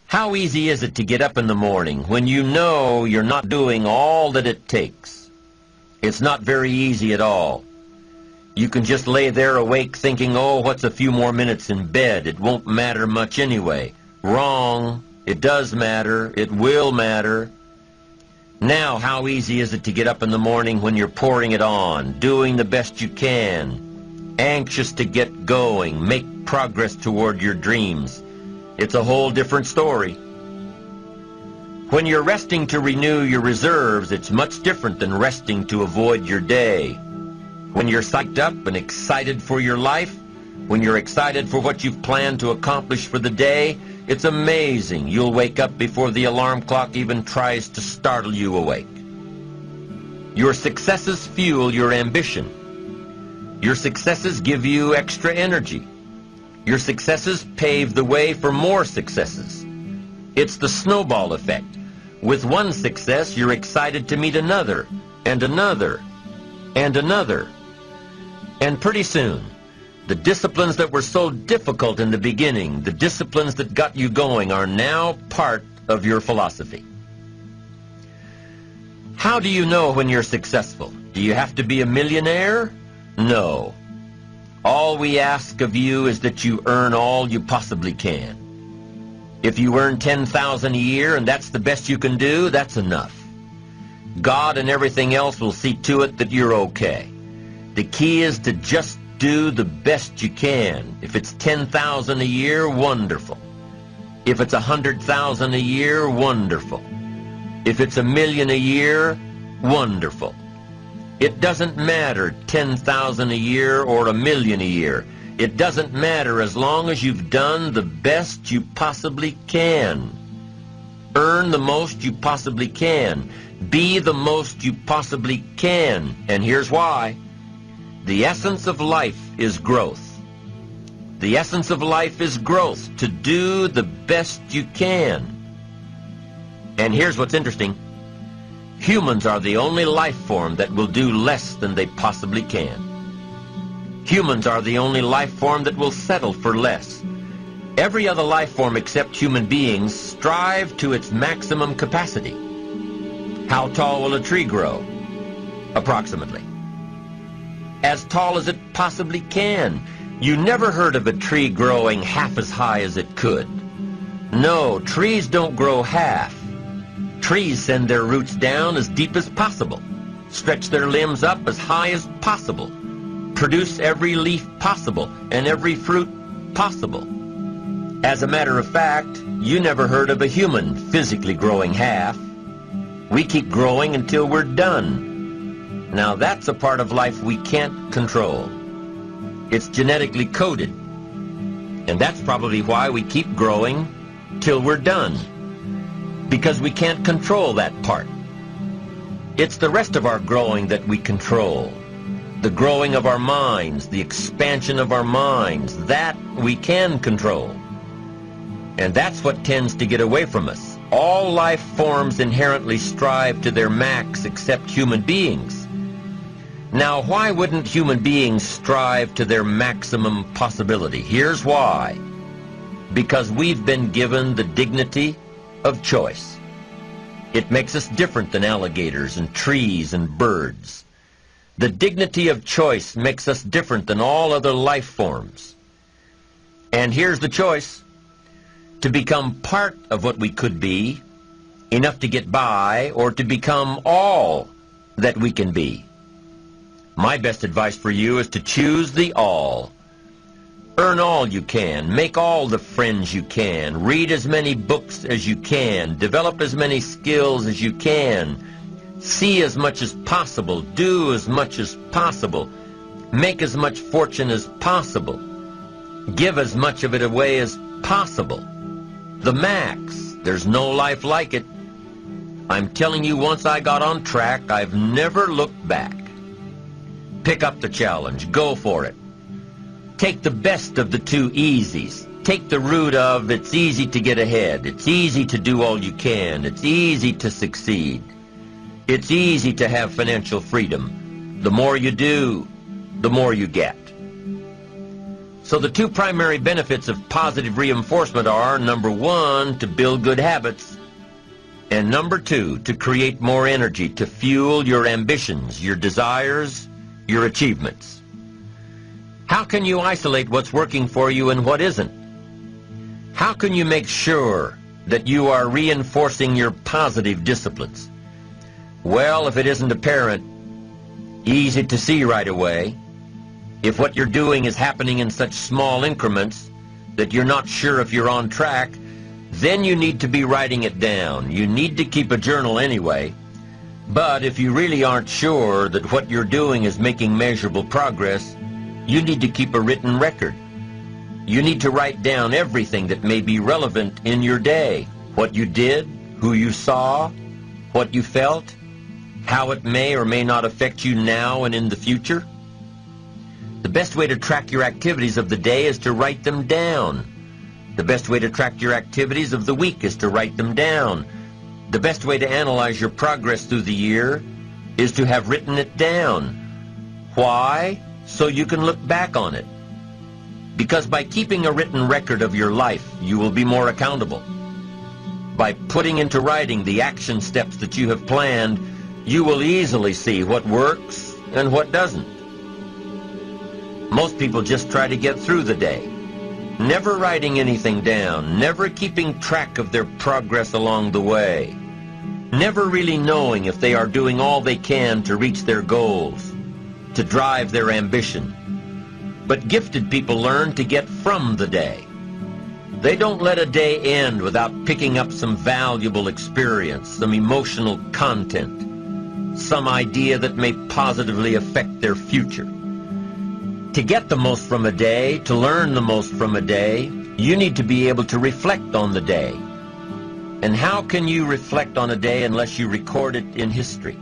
How easy is it to get up in the morning when you know you're not doing all that it takes? It's not very easy at all. You can just lay there awake thinking, oh, what's a few more minutes in bed? It won't matter much anyway. Wrong. It does matter. It will matter. Now, how easy is it to get up in the morning when you're pouring it on, doing the best you can, anxious to get going, make progress toward your dreams? It's a whole different story. When you're resting to renew your reserves, it's much different than resting to avoid your day. When you're psyched up and excited for your life, when you're excited for what you've planned to accomplish for the day, it's amazing. You'll wake up before the alarm clock even tries to startle you awake. Your successes fuel your ambition. Your successes give you extra energy. Your successes pave the way for more successes. It's the snowball effect. With one success, you're excited to meet another, and another, and another. And pretty soon, the disciplines that were so difficult in the beginning, the disciplines that got you going, are now part of your philosophy. How do you know when you're successful? Do you have to be a millionaire? No. All we ask of you is that you earn all you possibly can. If you earn $10,000 a year and that's the best you can do, that's enough. God and everything else will see to it that you're okay. The key is to just do the best you can. If it's $10,000 a year, wonderful. If it's $100,000 a year, wonderful. If it's $1 million a year, wonderful. It doesn't matter $10,000 a year or $1 million a year. It doesn't matter as long as you've done the best you possibly can. Earn the most you possibly can. Be the most you possibly can. And here's why. The essence of life is growth. The essence of life is growth, to do the best you can. And here's what's interesting. Humans are the only life form that will do less than they possibly can. Humans are the only life form that will settle for less. Every other life form except human beings strive to its maximum capacity. How tall will a tree grow? Approximately. As tall as it possibly can. You never heard of a tree growing half as high as it could. No, trees don't grow half. Trees send their roots down as deep as possible, stretch their limbs up as high as possible, produce every leaf possible and every fruit possible. As a matter of fact, you never heard of a human physically growing half. We keep growing until we're done. Now that's a part of life we can't control. It's genetically coded. And that's probably why we keep growing till we're done. Because we can't control that part. It's the rest of our growing that we control. The growing of our minds, the expansion of our minds, that we can control. And that's what tends to get away from us. All life forms inherently strive to their max except human beings. Now, why wouldn't human beings strive to their maximum possibility? Here's why. Because we've been given the dignity of choice. It makes us different than alligators and trees and birds. The dignity of choice makes us different than all other life forms. And here's the choice. To become part of what we could be, enough to get by, or to become all that we can be. My best advice for you is to choose the all. Earn all you can, make all the friends you can, read as many books as you can, develop as many skills as you can, see as much as possible, do as much as possible, make as much fortune as possible, give as much of it away as possible. The max. There's no life like it. I'm telling you, once I got on track, I've never looked back. Pick up the challenge. Go for it. Take the best of the two easies. Take the root of it's easy to get ahead. It's easy to do all you can. It's easy to succeed. It's easy to have financial freedom. The more you do, the more you get. So the two primary benefits of positive reinforcement are, number one, to build good habits, and number two, to create more energy to fuel your ambitions, your desires, your achievements. How can you isolate what's working for you and what isn't? How can you make sure that you are reinforcing your positive disciplines? Well, if it isn't apparent, easy to see right away, if what you're doing is happening in such small increments that you're not sure if you're on track, then you need to be writing it down. You need to keep a journal anyway. But if you really aren't sure that what you're doing is making measurable progress, you need to keep a written record. You need to write down everything that may be relevant in your day. What you did, who you saw, what you felt, how it may or may not affect you now and in the future. The best way to track your activities of the day is to write them down. The best way to track your activities of the week is to write them down. The best way to analyze your progress through the year is to have written it down. Why? So you can look back on it. Because by keeping a written record of your life, you will be more accountable. By putting into writing the action steps that you have planned, you will easily see what works and what doesn't. Most people just try to get through the day, never writing anything down, never keeping track of their progress along the way, never really knowing if they are doing all they can to reach their goals, to drive their ambition. But gifted people learn to get from the day. They don't let a day end without picking up some valuable experience, some emotional content, some idea that may positively affect their future. To get the most from a day, to learn the most from a day, you need to be able to reflect on the day. And how can you reflect on a day unless you record it in history?